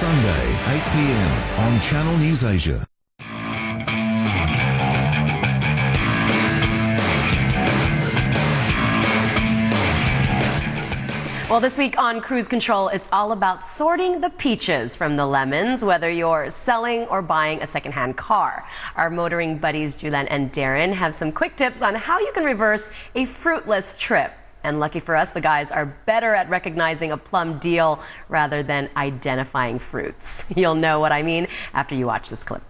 Sunday, 8 p.m. on Channel News Asia. Well, this week on Cruise Control, it's all about sorting the peaches from the lemons, whether you're selling or buying a secondhand car. Our motoring buddies, Julian and Darren, have some quick tips on how you can reverse a fruitless trip. And lucky for us, the guys are better at recognizing a plum deal rather than identifying fruits. You'll know what I mean after you watch this clip.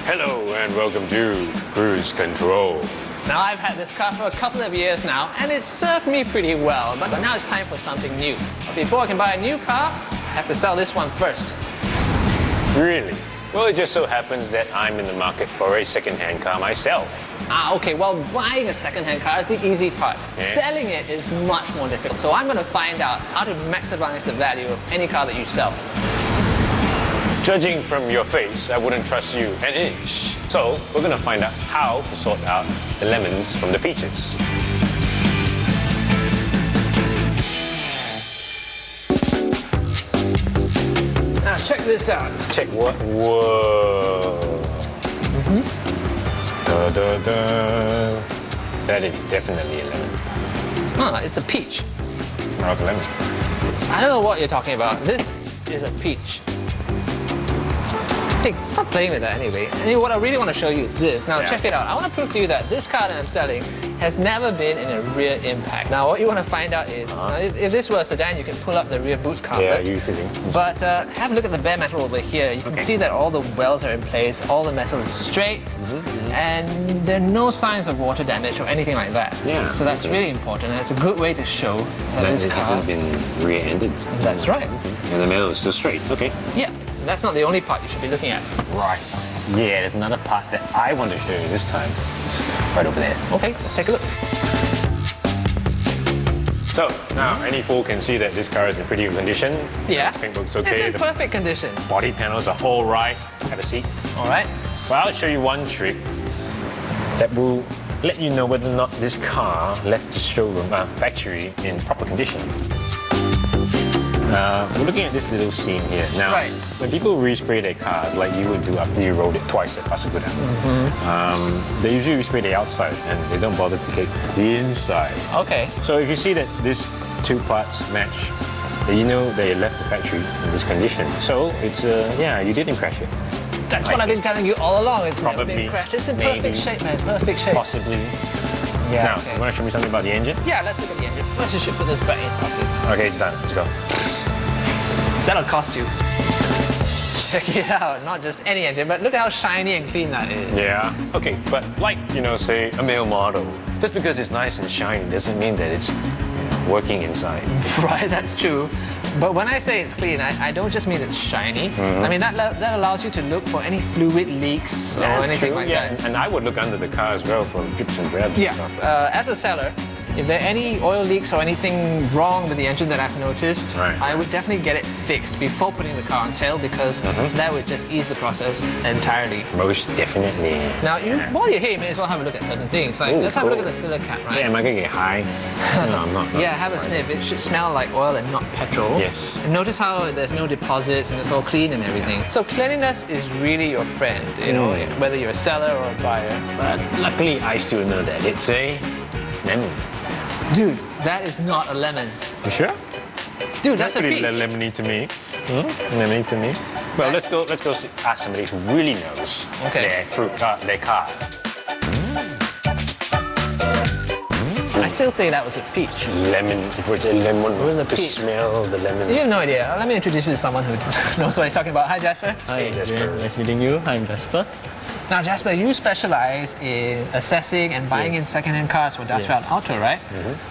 Hello and welcome to Cruise Control. Now, I've had this car for a couple of years now, and it's served me pretty well, but now it's time for something new. But before I can buy a new car, I have to sell this one first. Really? Well, it just so happens that I'm in the market for a second-hand car myself. Okay, well, buying a second-hand car is the easy part. Yeah. Selling it is much more difficult. So I'm going to find out how to maximize the value of any car that you sell. Judging from your face, I wouldn't trust you an inch. So we're going to find out how to sort out the lemons from the peaches. Now, check this out. Check what? Whoa. Da, da, da. That is definitely a lemon. It's a peach. Not a lemon. I don't know what you're talking about. This is a peach. Hey, stop playing with that anyway. And what I really want to show you is this. Now, check it out. I want to prove to you that this car that I'm selling has never been in a rear impact. Now, what you want to find out is, if this were a sedan, you can pull up the rear boot carpet. Yeah, usually. But have a look at the bare metal over here. You can see that all the welds are in place, all the metal is straight, and there are no signs of water damage or anything like that. Yeah. So that's really important, and it's a good way to show that this it car... hasn't been rear-ended. That's right. And the metal is still straight. Okay. Yeah. That's not the only part you should be looking at. Right. Yeah, there's another part that I want to show you this time. It's right over there. Okay, let's take a look. So, now any fool can see that this car is in pretty good condition. Yeah. The paint looks okay. It's in perfect condition. Body panels are all right. Have a seat. All right. Well, I'll show you one trick that will let you know whether or not this car left the showroom, factory in proper condition. We're looking at this little scene here. Now, when people respray their cars, like you would do after you rode it twice at Pasakuda, they usually respray the outside and they don't bother to get the inside. Okay. So if you see that these two parts match, then you know they left the factory in this condition. So it's, yeah, you didn't crash it. That's what I've been telling you all along. It's probably never been crashed. It's in maybe, perfect shape, man. Perfect shape. Possibly. Yeah. Now, you want to show me something about the engine? Yeah, let's look at the engine. First, you should put this back in properly. Okay, it's done. Let's go. That'll cost you. Check it out. Not just any engine, but look at how shiny and clean that is. Yeah. Okay, but like, you know, say a male model, just because it's nice and shiny doesn't mean that it's working inside. Right, that's true. But when I say it's clean, I don't just mean it's shiny. I mean, that allows you to look for any fluid leaks or anything like that. And I would look under the car as well for drips and grabs and stuff. As a seller, if there are any oil leaks or anything wrong with the engine that I've noticed, I would definitely get it fixed before putting the car on sale, because that would just ease the process entirely. Most definitely. Now, while you're here, you may as well have a look at certain things. Like, let's have a look at the filler cap, right? Yeah, am I going to get high? No, I'm not. Yeah, have a sniff. It should smell like oil and not petrol. Yes. And notice how there's no deposits and it's all clean and everything. So cleanliness is really your friend, you know, whether you're a seller or a buyer. But luckily, I still know that it's a lemon. Dude, that is not a lemon. You sure? Dude, that's a pretty peach. lemony to me. Lemony to me. Well, let's go ask somebody who really knows their fruit, their cars. I still say that was a peach. Lemon. It was a lemon. It was a the peach. smell of the lemon. You have no idea. Let me introduce you to someone who knows what he's talking about. Hi, Jasper. Hi, Jasper. Nice meeting you. I'm Jasper. Now, Jasper, you specialize in assessing and buying in second-hand cars for WeltAuto, right?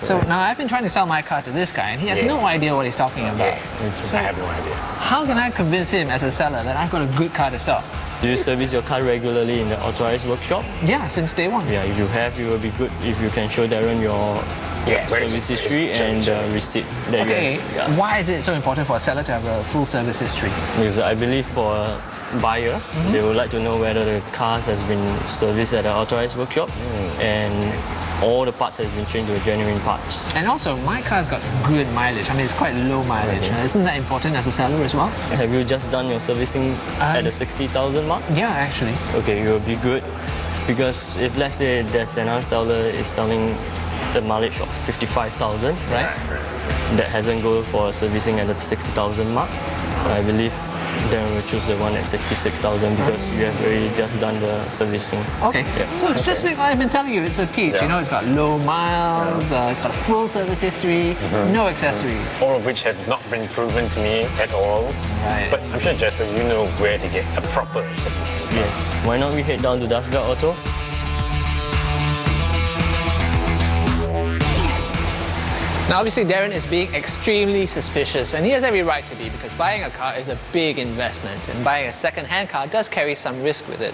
So now I've been trying to sell my car to this guy, and he has no idea what he's talking about. So I have no idea. How can I convince him as a seller that I've got a good car to sell? Do you service your car regularly in the authorized workshop? Yeah, since day one. Yeah, if you have, it will be good if you can show Darren your service history and receipt that you have. Why is it so important for a seller to have a full service history? Because I believe for buyer. They would like to know whether the cars has been serviced at an authorized workshop and all the parts has been changed to genuine parts. And also, my car's got good mileage. I mean, it's quite low mileage. Isn't that important as a seller as well? Have you just done your servicing at the 60,000 mark? Yeah, actually. Okay, you will be good. Because if let's say there's another seller is selling the mileage of 55,000, Right. that hasn't go for servicing at the 60,000 mark, I believe then we'll choose the one at 66,000 because you have already just done the servicing. Okay. Yeah. So it's just like I've been telling you, it's a peach. You know, it's got low miles, it's got a full service history, no accessories. All of which have not been proven to me at all. Right. But I'm sure, Jasper, you know where to get a proper second-hand car. Yes. Why not we head down to WeltAuto? Now, obviously, Darren is being extremely suspicious, and he has every right to be, because buying a car is a big investment, and buying a second-hand car does carry some risk with it.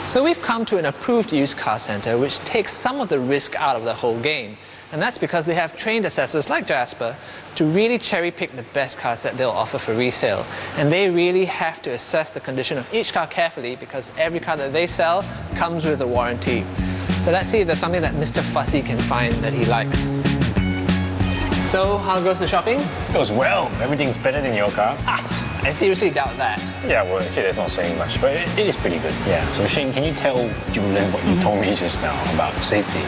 So we've come to an approved used car centre, which takes some of the risk out of the whole game. And that's because they have trained assessors like Jasper to really cherry-pick the best cars that they'll offer for resale. And they really have to assess the condition of each car carefully, because every car that they sell comes with a warranty. So let's see if there's something that Mr. Fussy can find that he likes. So, how goes the shopping? Goes well. Everything's better than your car. I seriously doubt that. Yeah, well, actually, that's not saying much, but it is pretty good. Yeah. So, Shane, can you tell Julian what you told me just now about safety?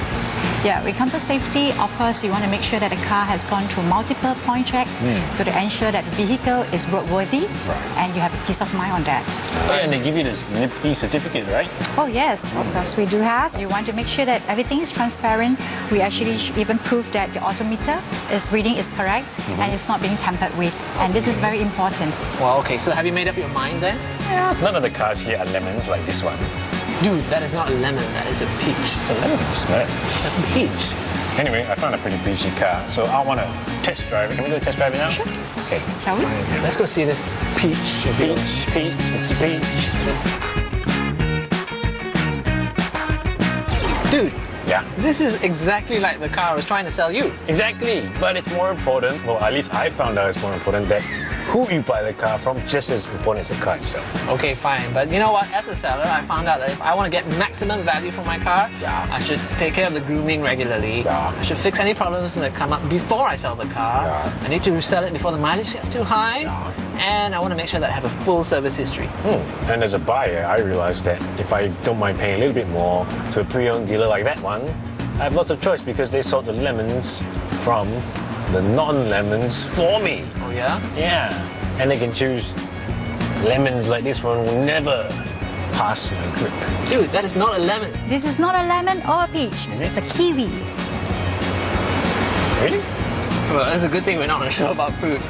Yeah, when it comes to safety, of course, you want to make sure that the car has gone through multiple point check, so to ensure that the vehicle is roadworthy, and you have a peace of mind on that. Oh, and they give you this nifty certificate, right? Oh yes, of course we do have. You want to make sure that everything is transparent. We actually even prove that the autometer reading is correct and it's not being tampered with, and this is very important. Well, okay, so have you made up your mind then? Yeah. None of the cars here are lemons like this one. Dude, that is not a lemon, that is a peach. It's a lemon, smell it. It's a peach. Anyway, I found a pretty peachy car, so I want to test drive it. Can we go test drive it now? Sure. Okay. Shall we? Let's go see this peach. Peach, it's a peach. Dude, Yeah. this is exactly like the car I was trying to sell you. Exactly, but it's more important, well, at least I found out it's more important that who you buy the car from just as important as the car itself. Okay, fine, but you know what? As a seller, I found out that if I want to get maximum value for my car, I should take care of the grooming regularly. I should fix any problems that come up before I sell the car. I need to sell it before the mileage gets too high. And I want to make sure that I have a full service history. And as a buyer, I realized that if I don't mind paying a little bit more to a pre-owned dealer like that one, I have lots of choice because they sort the lemons from the non-lemons for me. Oh yeah? Yeah, and they can choose lemons like this one will never pass my grip. Dude, that is not a lemon. This is not a lemon or a peach. It's a kiwi. Really? Well, that's a good thing we're not on a show about fruit.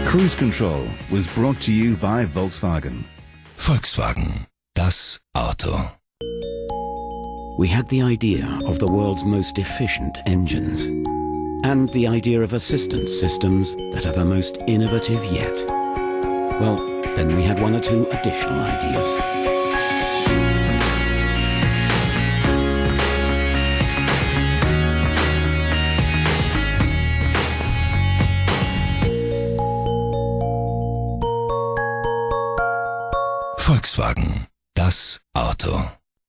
Cruise Control was brought to you by Volkswagen. Volkswagen, das Auto. We had the idea of the world's most efficient engines and the idea of assistance systems that are the most innovative yet. Well, then we had one or two additional ideas. Volkswagen.